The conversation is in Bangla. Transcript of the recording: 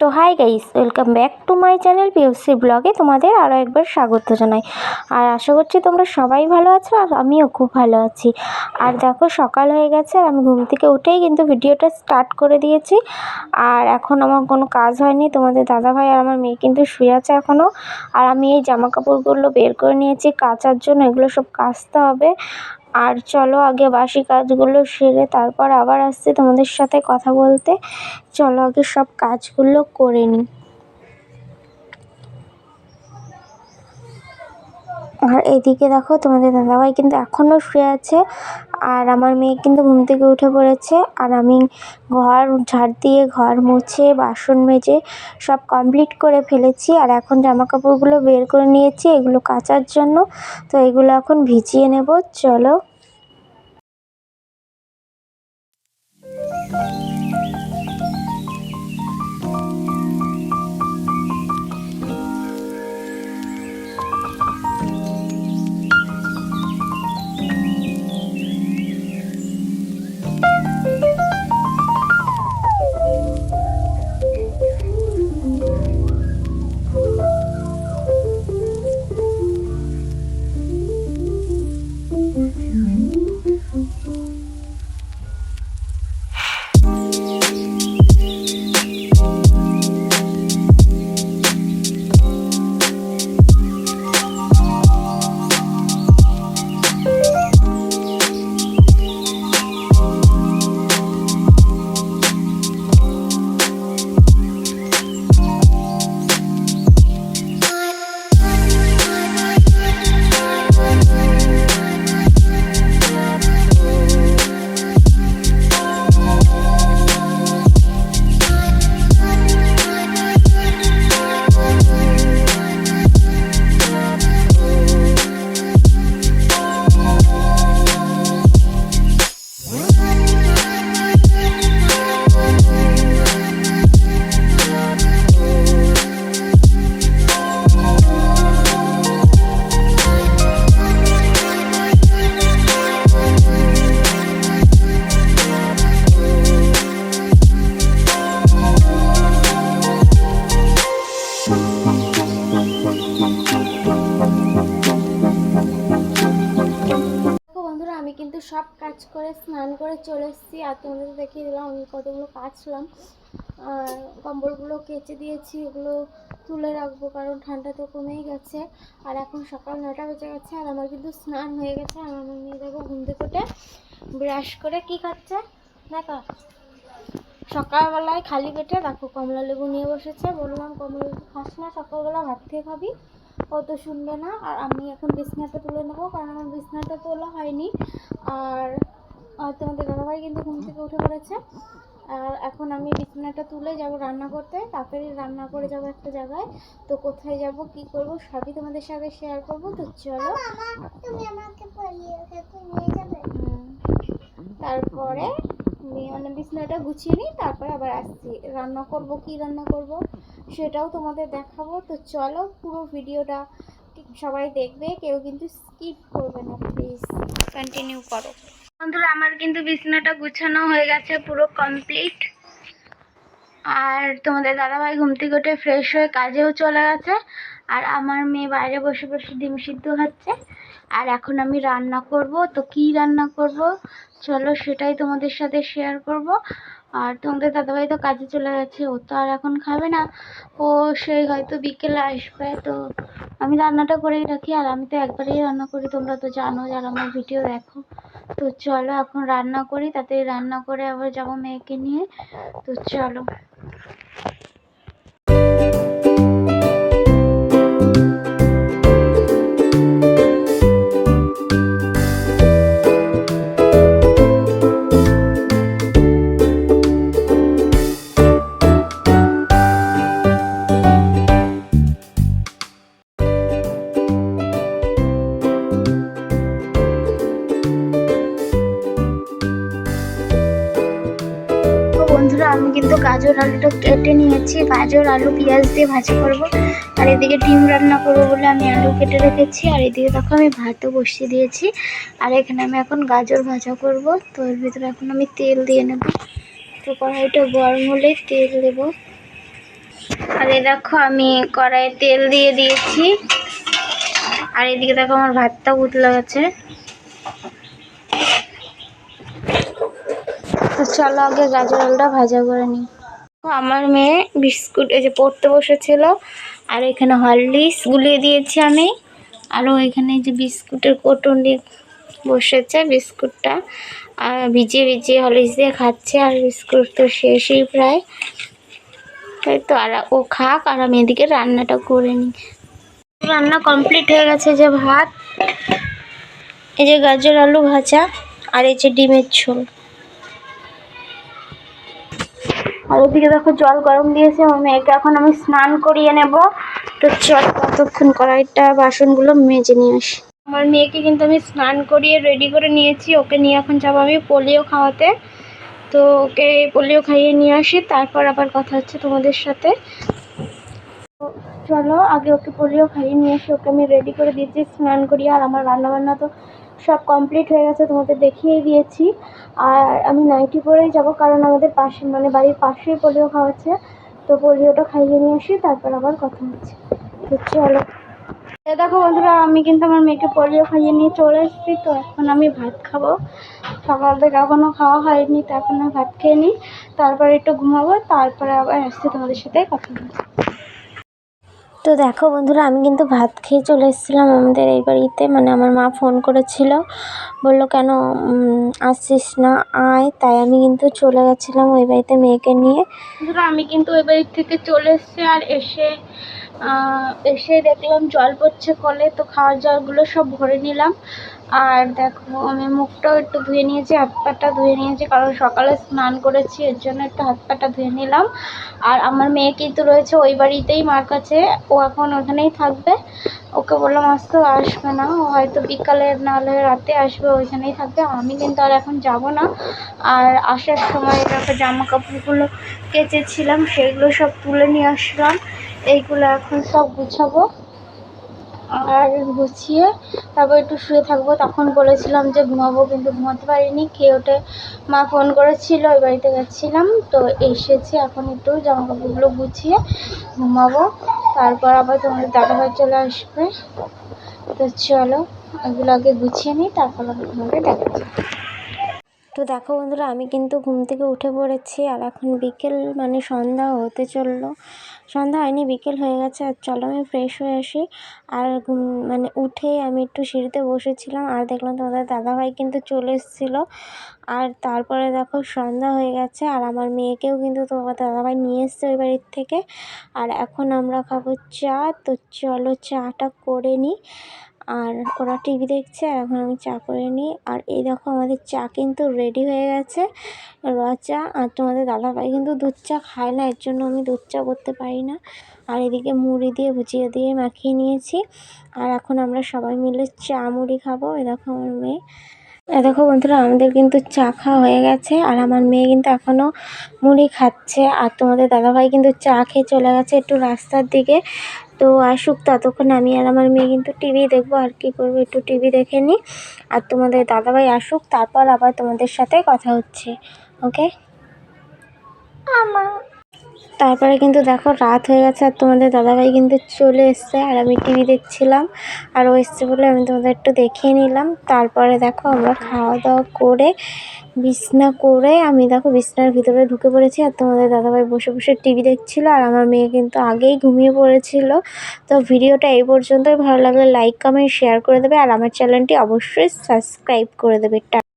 তো hi guys, welcome back to my channel PUC ব্লগে তোমাদের আরও একবার স্বাগত জানাই। আর আশা করছি তোমরা সবাই ভালো আছো, আর আমিও খুব ভালো আছি। আর দেখো সকাল হয়ে গেছে, আর আমি ঘুম থেকে উঠেই কিন্তু ভিডিওটা স্টার্ট করে দিয়েছি। আর এখন আমার কোনো কাজ হয়নি, তোমাদের দাদাভাই আর আমার মেয়ে কিন্তু শুয়ে আছে এখনও। আর আমি এই জামা কাপড়গুলো বের করে নিয়েছি কাচার জন্য, এগুলো সব কাচতে হবে। আর চলো আগে বাসি কাজগুলো সেরে তারপর আবার আসছি তোমাদের সাথে কথা বলতে। চলো আগে সব কাজগুলো করে নিই। আর এদিকে দেখো তোমাদের দাদাভাই কিন্তু এখনও শুয়ে আছে, আর আমার মেয়ে কিন্তু ঘুম থেকে উঠে পড়েছে। আর আমি ঘর ঝাড় দিয়ে, ঘর মুছে, বাসন মেজে সব কমপ্লিট করে ফেলেছি। আর এখন জামা কাপড়গুলো বের করে নিয়েছি এগুলো কাচার জন্য, তো এগুলো এখন ভিজিয়ে নেব। চলো। আমি কিন্তু সব কাজ করে স্নান করে চলে এসেছি, আর তোমাদের দেখিয়ে দিলাম আমি কতগুলো কাচলাম। আর কম্বলগুলো কেচে দিয়েছি, এগুলো তুলে রাখবো কারণ ঠান্ডা তো কমেই গেছে। আর এখন সকাল 9টা বেজে গেছে, আর আমার কিন্তু স্নান হয়ে গেছে। আর আমার মেয়ে দেখো ঘুম থেকে উঠে ব্রাশ করে কি খাচ্ছে দেখো, সকালবেলায় খালি পেটে দেখো কমলা লেবু নিয়ে বসেছে। বললাম কমলা লেবু খাস না, সকালবেলা ভাত খেয়ে খাবি, ও তো শুনবে না। আর আমি এখন বিছনাটা তুলে নেবো কারণ আমার বিছনাটা তোলা হয়নি। আর তোমাদের দাদাভাই কিন্তু ঘুম থেকে উঠে পড়েছে। আর এখন আমি বিছানাটা তুলে যাব রান্না করতে, তাড়াতাড়ি রান্না করে যাব একটা জায়গায়। তো কোথায় যাব কি করব সবই তোমাদের সাথে শেয়ার করব। তো চলো, তুমি আমাকে নিয়ে যাবে। তারপরে মানে বিছানাটা গুছিয়ে নিই, তারপরে আবার আসছি। রান্না করব, কি রান্না করব সেটাও তোমাদের দেখাবো। তো চলো পুরো ভিডিওটা সবাই দেখবে, কেউ কিন্তু স্কিপ করবে না, প্লিজ কন্টিনিউ করো। বন্ধুরা আমার কিন্তু বিছানাটা গুছানো হয়ে গেছে, পুরো কমপ্লিট। আর তোমাদের দাদাভাই ঘুম থেকে উঠে ফ্রেশ হয়ে কাজেও চলে গেছে। আর আমার মেয়ে বাইরে বসে বসে ডিম সিদ্ধ খাচ্ছে। আর এখন আমি রান্না করব, তো কি রান্না করব চলো সেটাই তোমাদের সাথে শেয়ার করব। আর তোমাদের দাদাভাই তো কাজে চলে গেছে, ও তো আর এখন খাবে না, ও সেই হয়তো বিকেলে আসবে। তো আমি রান্নাটা করেই রাখি, আর আমি তো একবারেই রান্না করি, তোমরা তো জানো যারা আমার ভিডিও দেখো। তো চলো এখন রান্না করি, তাতে রান্না করে আবার যাবো মেয়েকে নিয়ে। তো চলো। বন্ধুরা আমি কিন্তু গাজর আলুটা কেটে নিয়েছি, গাজর আলু পেঁয়াজ দিয়ে ভাজি করব। আর এদিকে ডিম রান্না করবো বলে আমি আলু কেটে রেখেছি। আর এদিকে দেখো আমি ভাতও বসিয়ে দিয়েছি। আর এখানে আমি এখন গাজর ভাজা করব। তো এর ভিতরে এখন আমি তেল দিয়ে নেব। তো কড়াইটা গরম হলে তেল দেব। আর এই দেখো আমি কড়াইয়ে তেল দিয়ে দিয়েছি, আর এদিকে দেখো আমার ভাতটা উতলে গেছে। তো চলো আগে গাজর আলুটা ভাজা করে নিই। আমার মেয়ে বিস্কুট এই যে পড়তে বসেছিল, আর এখানে হরলিক্স গুলিয়ে দিয়েছি আমি, আরও এখানে যে বিস্কুটের কোটন দিয়ে বসেছে, বিস্কুটটা আর ভিজিয়ে ভিজিয়ে হরলিক্স দিয়ে খাচ্ছে। আর বিস্কুট তো শেষই প্রায়, তাই তো। আর ও খাক, আর আমি এদিকে রান্নাটা করে নিই। রান্না কমপ্লিট হয়ে গেছে। যে ভাত, এই যে গাজর আলু ভাজা, আর এই যে ডিমের ঝোল। আর ওদিকে দেখো জল গরম দিয়েছে আমার মেয়েকে, এখন আমি স্নান করিয়ে নেব। তো চল ততক্ষণ কড়াইটা বাসনগুলো মেজে নিয়ে আসি। আমার মেয়েকে কিন্তু আমি স্নান করিয়ে রেডি করে নিয়েছি, ওকে নিয়ে এখন যাবো আমি পোলিও খাওয়াতে। তো ওকে পোলিও খাইয়ে নিয়ে আসি, তারপর আবার কথা হচ্ছে তোমাদের সাথে। চলো আগে ওকে পোলিও খাইয়ে নিয়ে আসি, ওকে আমি রেডি করে দিয়েছি স্নান করিয়ে। আর আমার রান্নাবান্না তো সব কমপ্লিট হয়ে গেছে, তোমাদের দেখিয়ে দিয়েছি। আর আমি নাইটি পরেই যাব, কারণ আমাদের পাশে মানে বাড়ির পাশেই পোলিও খাওয়াচ্ছে। তো পোলিওটা খাইয়ে নিয়ে আসি, তারপর আবার কথা হচ্ছে। তো চলো। দেখো বন্ধুরা, আমি কিন্তু আমার মেয়েকে পোলিও খাইয়ে নিয়ে চলে এসেছি। তো এখন আমি ভাত খাবো, সকাল থেকে এখনও খাওয়া হয়নি। তো এখন আমি ভাত খেয়ে নিই, তারপরে একটু ঘুমাবো, তারপরে আবার আসছি তোমাদের সাথে কথা বলবো। তো দেখো বন্ধুরা, আমি কিন্তু ভাত খেয়ে চলে এসেছিলাম আমাদের এই বাড়িতে। মানে আমার মা ফোন করেছিল, বললো কেন আসছিস না, আয়। তাই আমি কিন্তু চলে গেছিলাম ওই বাড়িতে মেয়েকে নিয়ে। বন্ধুরা, আমি কিন্তু ওই বাড়ি থেকে চলে এসেছি। আর এসে দেখলাম জল পড়ছে কলে, তো খাওয়ার জলগুলো সব ভরে নিলাম। আর দেখো আমি মুখটাও একটু ধুয়ে নিয়েছি, হাত পাটা ধুয়ে নিয়েছি, কারণ সকালে স্নান করেছি, এর জন্য একটু হাত পাটা ধুয়ে নিলাম। আর আমার মেয়ে কিন্তু রয়েছে ওই বাড়িতেই মার কাছে, ও এখন ওখানেই থাকবে। ওকে বললাম আসতে, আসবে না, ও হয়তো বিকালে নাহলে রাতে আসবে, ওইখানেই থাকবে। আমি কিন্তু আর এখন যাব না। আর আসার সময় দেখো জামা কাপড়গুলো কেচেছিলাম, সেগুলো সব তুলে নিয়ে আসলাম। এইগুলো এখন সব গুছাবো, আর গুছিয়ে তারপর একটু শুয়ে থাকবো। তখন বলেছিলাম যে ঘুমাবো, কিন্তু ঘুমাতে পারিনি। খেয়ে ওঠে মা ফোন করেছিল, ওই বাড়িতে গেছিলাম, তো এসেছি। এখন একটু জামা কাপড়গুলো গুছিয়ে ঘুমাবো, তারপর আবার তোমাদের দাদাভাই চলে আসবে। তো চলো এগুলো আগে গুছিয়ে নিই, তারপর আবার তোমাকে দেখাচ্ছি। তো দেখো বন্ধুরা, আমি কিন্তু ঘুম থেকে উঠে পড়েছি, আর এখন বিকেল মানে সন্ধ্যা হতে চললো। সন্ধ্যা হয়নি, বিকেল হয়ে গেছে। আর চলো আমি ফ্রেশ হয়ে আসি। আর মানে উঠে আমি একটু সিঁড়িতে বসেছিলাম, আর দেখলাম তোমাদের দাদাভাই কিন্তু চলে এসেছিলো। আর তারপরে দেখো সন্ধ্যা হয়ে গেছে, আর আমার মেয়েকেও কিন্তু তোমাদের দাদাভাই নিয়ে এসছে ওই বাড়ির থেকে। আর এখন আমরা খাবো চা। তো চলো চাটা করে নিই। আর ওরা টিভি দেখছে, আর এখন আমি চা করে নিই। আর এই দেখো আমাদের চা কিন্তু রেডি হয়ে গেছে, র চা। আর তোমাদের দাদাভাই কিন্তু দুধ চা খায় না, এর জন্য আমি দুধ চা করতে পারি না। আর এদিকে মুড়ি দিয়ে ভুজিয়া দিয়ে মাখিয়ে নিয়েছি। আর এখন আমরা সবাই মিলে চা মুড়ি খাবো। এই দেখো আমার মেয়ে, দেখো বন্ধুরা, আমাদের কিন্তু চা খাওয়া হয়ে গেছে, আর আমার মেয়ে কিন্তু এখনও মুড়ি খাচ্ছে। আর তোমাদের দাদাভাই কিন্তু চা খেয়ে চলে গেছে একটু রাস্তার দিকে। তো আসুক, ততক্ষণ আমি আর আমার মেয়ে কিন্তু টিভি দেখবো। আর কি করবো, একটু টিভি দেখে নিই। আর তোমাদের দাদাভাই আসুক, তারপর আবার তোমাদের সাথে কথা হচ্ছে। ওকে। তারপরে কিন্তু দেখো রাত হয়ে গেছে, আর তোমাদের দাদাভাই কিন্তু চলে এসছে, আর আমি টিভি দেখছিলাম। আর ও এসছে বলে আমি তোমাদের একটু দেখিয়ে নিলাম। তারপরে দেখো আমরা খাওয়া দাওয়া করে বিছনা করে আমি দেখো বিছনার ভিতরে ঢুকে পড়েছি, আর তোমাদের দাদাভাই বসে বসে টিভি দেখছিল, আর আমার মেয়ে কিন্তু আগেই ঘুমিয়ে পড়েছিল। তো ভিডিওটা এই পর্যন্তই। ভালো লাগলে লাইক কমেন্ট শেয়ার করে দেবে, আর আমার চ্যানেলটি অবশ্যই সাবস্ক্রাইব করে দেবে।